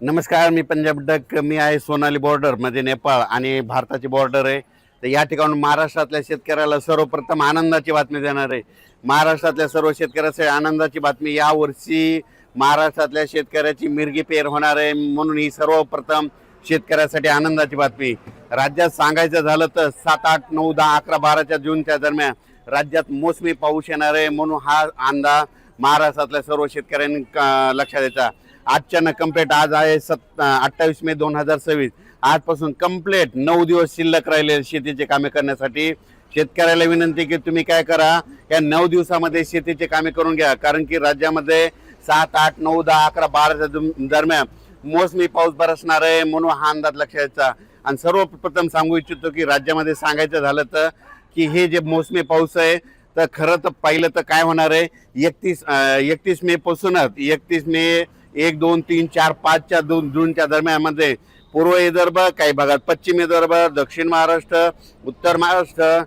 नमस्कार, मी पंजाब डक. मी आहे सोनाली बॉर्डर मध्ये, नेपाळ आणि भारताची बॉर्डर आहे. तर या ठिकाणी महाराष्ट्रातल्या शेतकऱ्याला सर्वप्रथम आनंदाची बातमी देणार आहे. महाराष्ट्रातल्या सर्व शेतकऱ्यासाठी आनंदाची बातमी. या वर्षी महाराष्ट्रातल्या शेतकऱ्याची मिरगी पेर होणार आहे, म्हणून ही सर्वप्रथम शेतकऱ्यासाठी आनंदाची बातमी. राज्यात सांगायचं झालं तर 7, 8, 9, 10, 11, 12 जूनच्या दरम्यान राज्यात मोसमी पाऊस येणार आहे, म्हणून हा अंदाज महाराष्ट्रातल्या सर्व शेतकऱ्यांनी लक्षात द्यायचा. आजच्यानं कंप्लीट आज आहे 28 मे 2026. आजपासून कंप्लीट 9 दिवस शिल्लक राहिले शेतीचे कामे करण्यासाठी. शेतकऱ्याला विनंती की तुम्ही काय करा, या 9 दिवसामध्ये शेतीचे कामे करून घ्या, कारण की राज्यामध्ये 7, 8, 9, 10, 11, 12 दरम्यान मोसमी पाऊस बरसणार आहे, म्हणून हा अंदाज लक्षात घ्यायचा. आणि सर्वप्रथम सांगू इच्छितो की राज्यामध्ये सांगायचं झालं तर की हे जे मोसमी पाऊस आहे, तर खरं तर पहिलं तर काय होणार आहे, 31 मे पासूनच 31 मे 1, 2, 3, 4, 5 जूनच्या दरम्यानमध्ये पूर्व विदर्भ, काही भागात पश्चिम विदर्भ, दक्षिण महाराष्ट्र, उत्तर महाराष्ट्र,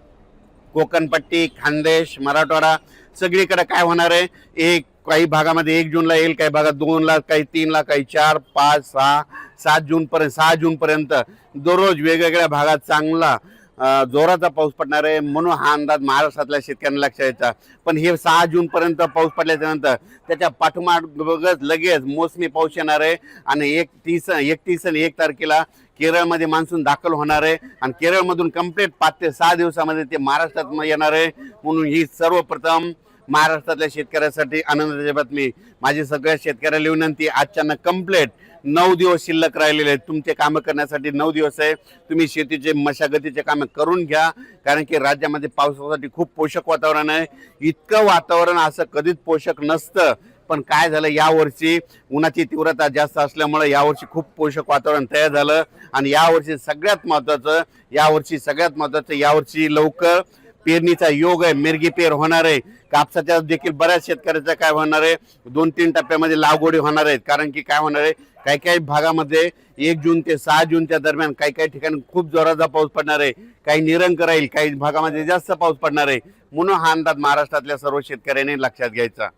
कोकणपट्टी, खानदेश, मराठवाडा सगळीकडे काय होणार आहे, काही भागामध्ये 1 जूनला येईल, काही भागात 2ला, काही 3ला, काही 4, 5, 6, 6 जूनपर्यंत दररोज वेगवेगळ्या भागात चांगला जोराचा पाऊस पडणार आहे, म्हणून हा अंदाज महाराष्ट्रातल्या शेतकऱ्यांना लक्षात यायचा. पण हे 6 जूनपर्यंत पाऊस पडल्याच्या नंतर त्याच्या पाठोपाठ लगेच मोसमी पाऊस येणार आहे आणि 31 आणि 1 तारखेला केरळमध्ये मान्सून दाखल होणार आहे आणि केरळमधून कंप्लीट 5 ते 6 दिवसामध्ये ते महाराष्ट्रात येणार आहे, म्हणून ही सर्वप्रथम महाराष्ट्रातल्या शेतकऱ्यासाठी आनंदाची बातमी. माझी सगळ्या शेतकऱ्याला विनंती, आजच्यानं कंप्लीट 9 दिवस शिल्लक राहिलेले आहेत. तुमचे कामं करण्यासाठी 9 दिवस आहे. तुम्ही शेतीचे मशागतीचे कामं करून घ्या, कारण की राज्यामध्ये पावसासाठी खूप पोषक वातावरण आहे. इतकं वातावरण असं कधीच पोषक नसतं, पण काय झालं, यावर्षी उन्हाची तीव्रता जास्त असल्यामुळे यावर्षी खूप पोषक वातावरण तयार झालं. आणि यावर्षी सगळ्यात महत्त्वाचं यावर्षी लवकर पेरणीचा योग आहे. मिरगी पेर होणार आहे. कापसाच्या देखील बऱ्याच शेतकऱ्याचा काय होणार आहे, 2-3 टप्प्यामध्ये लागवडी होणार आहेत, कारण की काय होणार आहे, काही काही भागामध्ये 1 जून ते 6 जूनच्या दरम्यान काही ठिकाणी खूप जोराचा पाऊस पडणार आहे, काही निरंक राहील, काही भागामध्ये जास्त पाऊस पडणार आहे, म्हणून हा अंदाज महाराष्ट्रातल्या सर्व शेतकऱ्यांनी लक्षात घ्यायचा.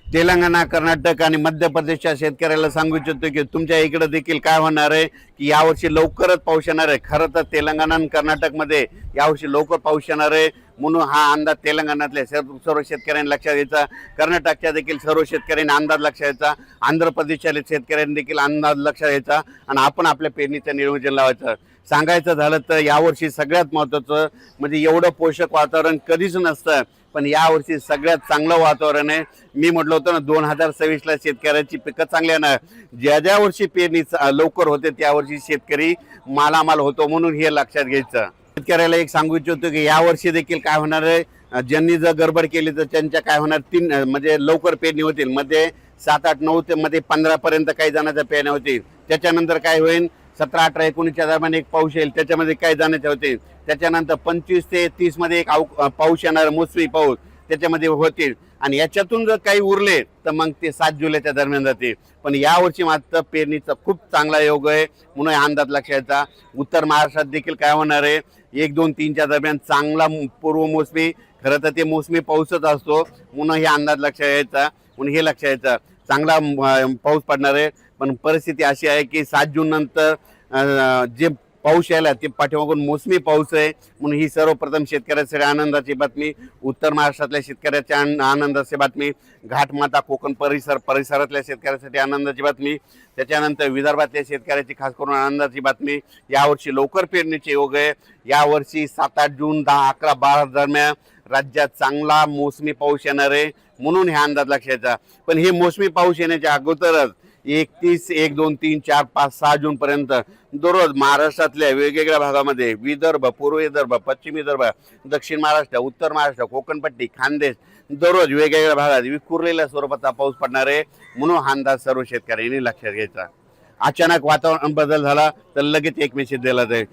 तेलंगणा, कर्नाटक आणि मध्य प्रदेशच्या शेतकऱ्याला सांगू इच्छितो की तुमच्या इकडे देखील काय होणार आहे की यावर्षी लवकरच पाऊस येणार आहे. खरं तर तेलंगणा आणि कर्नाटकमध्ये यावर्षी लवकर पाऊस येणार आहे, म्हणून हा अंदाज तेलंगणातल्या सर्व शेतकऱ्यांनी लक्षात घ्यायचा. कर्नाटकच्या देखील सर्व शेतकऱ्यांनी अंदाज लक्षात घ्यायचा. आंध्र प्रदेशच्या शेतकऱ्यांनी देखील अंदाज लक्षात घ्यायचा आणि आपण आपल्या पेरणीचं नियोजन लावायचं. सांगायचं झालं तर यावर्षी सगळ्यात महत्त्वाचं म्हणजे एवढं पोषक वातावरण कधीच नसतं, पण यावर्षी सगळ्यात चांगलं वातावरण आहे. मी म्हटलं होतं ना, 2026ला शेतकऱ्याची पिकं चांगली येणार. ज्या वर्षी पेरणी लवकर होते त्या वर्षी शेतकरी मालामाल होतो, म्हणून हे लक्षात घ्यायचं. शेतकऱ्याला एक सांगू इच्छितो की यावर्षी देखील काय होणार आहे, ज्यांनी जर गडबड केली तर त्यांच्या काय होणार, 3 म्हणजे लवकर पेरणी होतील. मध्ये 7, 8, 9 ते मध्ये 15 पर्यंत काही जणांच्या पेरण्या होतील. त्याच्यानंतर काय होईल, 17, 18, 19च्या दरम्यान एक पाऊस येईल, त्याच्यामध्ये काही जाण्याचे होते. त्याच्यानंतर 25 ते 30 मध्ये एक पाऊस येणार, मोसमी पाऊस त्याच्यामध्ये होतील. आणि याच्यातून जर काही उरले तर मग ते 7 जुलैच्या दरम्यान जाते. पण यावर्षी मात्र पेरणीचा खूप चांगला योग आहे, म्हणून अंदाज लक्षात. उत्तर महाराष्ट्रात देखील काय होणार आहे, 1, 2, 3च्या दरम्यान चांगला पूर्व मोसमी, खरं तर ते मोसमी पाऊसच असतो, म्हणून हे अंदाज लक्षात यायचा. म्हणून हे लक्षात यायचं, चांगला पाऊस पडणार आहे. पण परिस्थिती अशी आहे की 7 जून नंतर जे पाऊस यायला ते पाठीमागून मोसमी पाऊस आहे, म्हणून ही सर्वप्रथम शेतकऱ्यासाठी आनंदाची बातमी. उत्तर महाराष्ट्रातल्या शेतकऱ्याच्या आनंदाची बातमी. घाटमाता कोकण परिसरातल्या शेतकऱ्यासाठी आनंदाची बातमी. त्याच्यानंतर विदर्भातल्या शेतकऱ्याची खास करून आनंदाची बातमी. यावर्षी लवकर पेरणीचे योग आहे. यावर्षी 7, 8 जून 10, 11, 12 दरम्यान राज्यात चांगला मोसमी पाऊस येणार आहे, म्हणून हे अंदाज लक्षात. पण हे मोसमी पाऊस येण्याच्या अगोदरच 31, 1, 2, 3, 4, 5, 6 जूनपर्यंत दररोज महाराष्ट्रातल्या वेगवेगळ्या भागामध्ये, विदर्भ, पूर्व विदर्भ, पश्चिम विदर्भ, दक्षिण महाराष्ट्र, उत्तर महाराष्ट्र, कोकणपट्टी, खानदेश, दररोज वेगवेगळ्या भागात विखुरलेल्या स्वरूपाचा पाऊस पडणार आहे, म्हणून हा अंदाज सर्व शेतकऱ्यांनी लक्षात घ्यायचा. अचानक वातावरण बदल झाला तर लगेच एक मेसेज दिला जाईल.